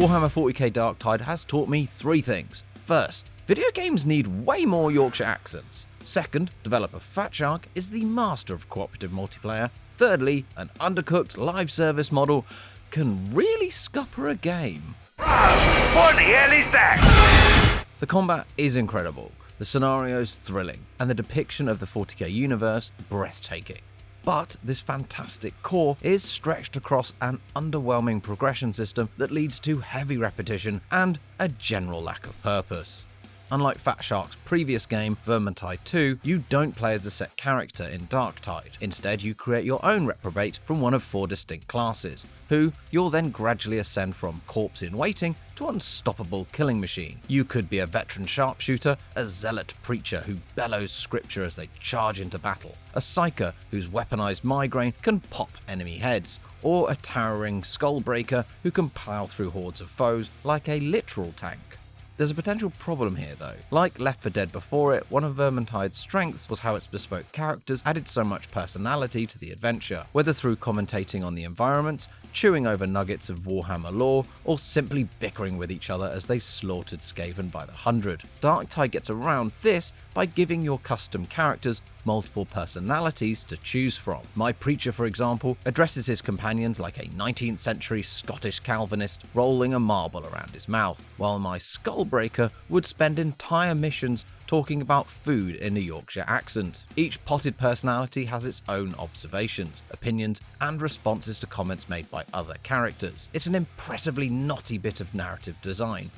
Warhammer 40k Darktide has taught me 3 things. First, video games need way more Yorkshire accents. Second, developer Fatshark is the master of cooperative multiplayer. Thirdly, an undercooked live service model can really scupper a game. What the hell is that? The combat is incredible, the scenarios thrilling, and the depiction of the 40k universe breathtaking. But this fantastic core is stretched across an underwhelming progression system that leads to heavy repetition and a general lack of purpose. Unlike Fatshark's previous game, Vermintide 2, you don't play as a set character in Darktide. Instead, you create your own reprobate from one of 4 distinct classes, who you'll then gradually ascend from corpse in waiting to unstoppable killing machine. You could be a veteran sharpshooter, a zealot preacher who bellows scripture as they charge into battle, a psyker whose weaponized migraine can pop enemy heads, or a towering skullbreaker who can plow through hordes of foes like a literal tank. There's a potential problem here though. Like Left 4 Dead before it, one of Vermintide's strengths was how its bespoke characters added so much personality to the adventure, whether through commentating on the environment, chewing over nuggets of Warhammer lore, or simply bickering with each other as they slaughtered Skaven by the 100. Darktide gets around this by giving your custom characters multiple personalities to choose from. My preacher, for example, addresses his companions like a 19th century Scottish Calvinist rolling a marble around his mouth, while my Skullbreaker would spend entire missions talking about food in a Yorkshire accent. Each potted personality has its own observations, opinions, and responses to comments made by other characters. It's an impressively knotty bit of narrative design,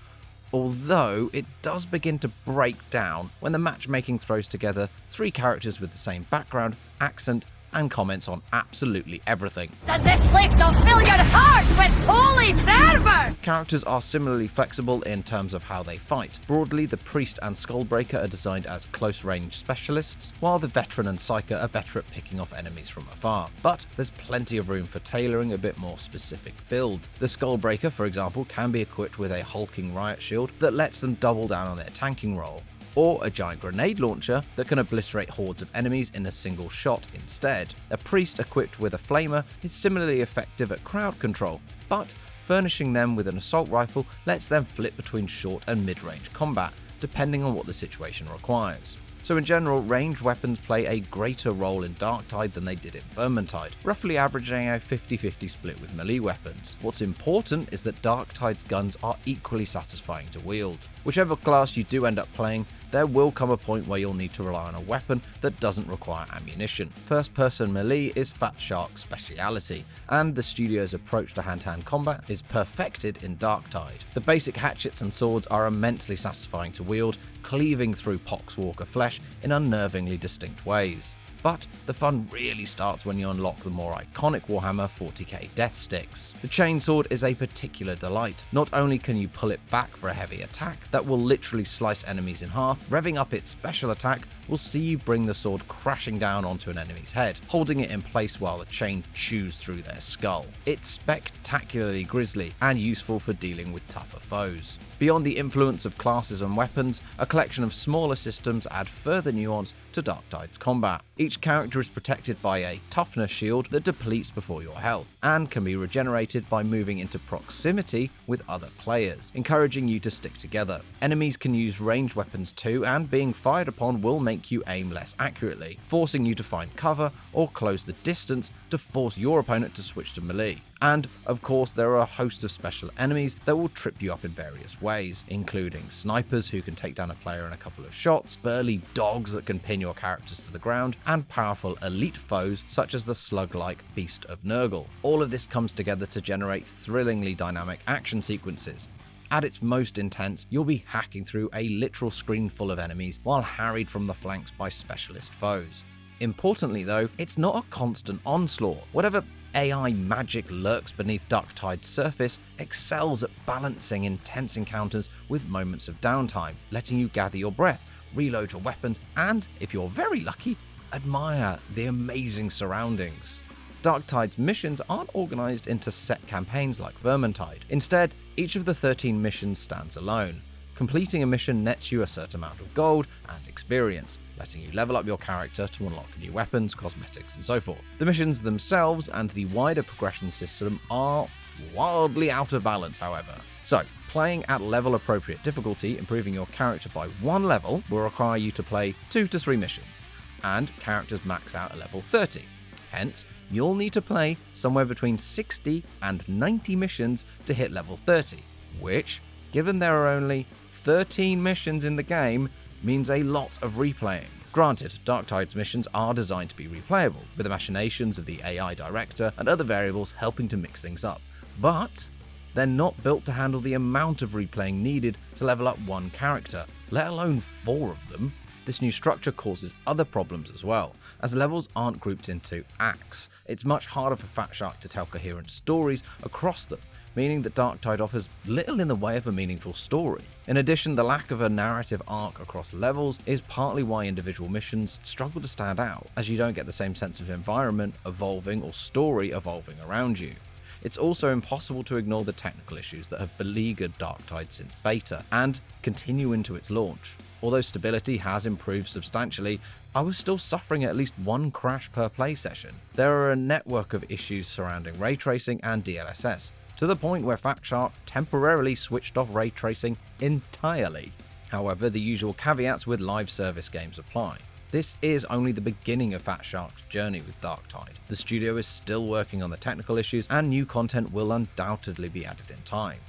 although it does begin to break down when the matchmaking throws together 3 characters with the same background, accent, and comments on absolutely everything. Does this place not fill your heart with holy fervor? Characters are similarly flexible in terms of how they fight. Broadly, the Priest and Skullbreaker are designed as close-range specialists, while the Veteran and Psyker are better at picking off enemies from afar. But there's plenty of room for tailoring a bit more specific build. The Skullbreaker, for example, can be equipped with a hulking riot shield that lets them double down on their tanking role, or a giant grenade launcher that can obliterate hordes of enemies in a single shot instead. A priest equipped with a flamer is similarly effective at crowd control, but furnishing them with an assault rifle lets them flip between short and mid-range combat, depending on what the situation requires. So in general, ranged weapons play a greater role in Darktide than they did in Vermintide, roughly averaging a 50-50 split with melee weapons. What's important is that Darktide's guns are equally satisfying to wield. Whichever class you do end up playing, there will come a point where you'll need to rely on a weapon that doesn't require ammunition. First-person melee is Fatshark's speciality, and the studio's approach to hand-to-hand combat is perfected in Darktide. The basic hatchets and swords are immensely satisfying to wield, cleaving through poxwalker flesh in unnervingly distinct ways. But the fun really starts when you unlock the more iconic Warhammer 40k death sticks. The chainsword is a particular delight. Not only can you pull it back for a heavy attack that will literally slice enemies in half, revving up its special attack will see you bring the sword crashing down onto an enemy's head, holding it in place while the chain chews through their skull. It's spectacularly grisly and useful for dealing with tougher foes. Beyond the influence of classes and weapons, a collection of smaller systems add further nuance to Darktide's combat. Each character is protected by a toughness shield that depletes before your health, and can be regenerated by moving into proximity with other players, encouraging you to stick together. Enemies can use ranged weapons too, and being fired upon will make you aim less accurately, forcing you to find cover or close the distance to force your opponent to switch to melee. And, of course, there are a host of special enemies that will trip you up in various ways, including snipers who can take down a player in a couple of shots, burly dogs that can pin your characters to the ground, and powerful elite foes such as the slug-like Beast of Nurgle. All of this comes together to generate thrillingly dynamic action sequences. At its most intense, you'll be hacking through a literal screen full of enemies while harried from the flanks by specialist foes. Importantly though, it's not a constant onslaught. Whatever AI magic lurks beneath Darktide's surface excels at balancing intense encounters with moments of downtime, letting you gather your breath, reload your weapons, and, if you're very lucky, admire the amazing surroundings. Darktide's missions aren't organized into set campaigns like Vermintide. Instead, each of the 13 missions stands alone. Completing a mission nets you a certain amount of gold and experience, letting you level up your character to unlock new weapons, cosmetics, and so forth. The missions themselves and the wider progression system are wildly out of balance, however. So, playing at level appropriate difficulty, improving your character by 1 level, will require you to play 2 to 3 missions, and characters max out at level 30. Hence, you'll need to play somewhere between 60 and 90 missions to hit level 30, which, given there are only 13 missions in the game, means a lot of replaying. Granted, Darktide's missions are designed to be replayable, with the machinations of the AI director and other variables helping to mix things up, but they're not built to handle the amount of replaying needed to level up one character, let alone 4 of them. This new structure causes other problems as well, as levels aren't grouped into acts. It's much harder for Fat Shark to tell coherent stories across them, meaning that Darktide offers little in the way of a meaningful story. In addition, the lack of a narrative arc across levels is partly why individual missions struggle to stand out, as you don't get the same sense of environment evolving or story evolving around you. It's also impossible to ignore the technical issues that have beleaguered Darktide since beta, and continue into its launch. Although stability has improved substantially, I was still suffering at least 1 crash per play session. There are a network of issues surrounding ray tracing and DLSS, to the point where Fat Shark temporarily switched off ray tracing entirely. However, the usual caveats with live service games apply. This is only the beginning of Fat Shark's journey with Darktide. The studio is still working on the technical issues, and new content will undoubtedly be added in time.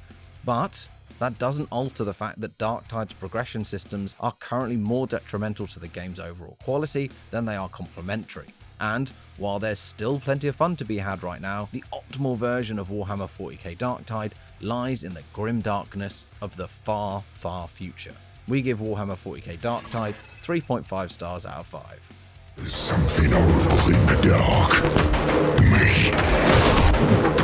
But that doesn't alter the fact that Darktide's progression systems are currently more detrimental to the game's overall quality than they are complementary. And while there's still plenty of fun to be had right now, the optimal version of Warhammer 40k Darktide lies in the grim darkness of the far, far future. We give Warhammer 40k Darktide 3.5 stars out of 5. Something horrible in the dark. Me.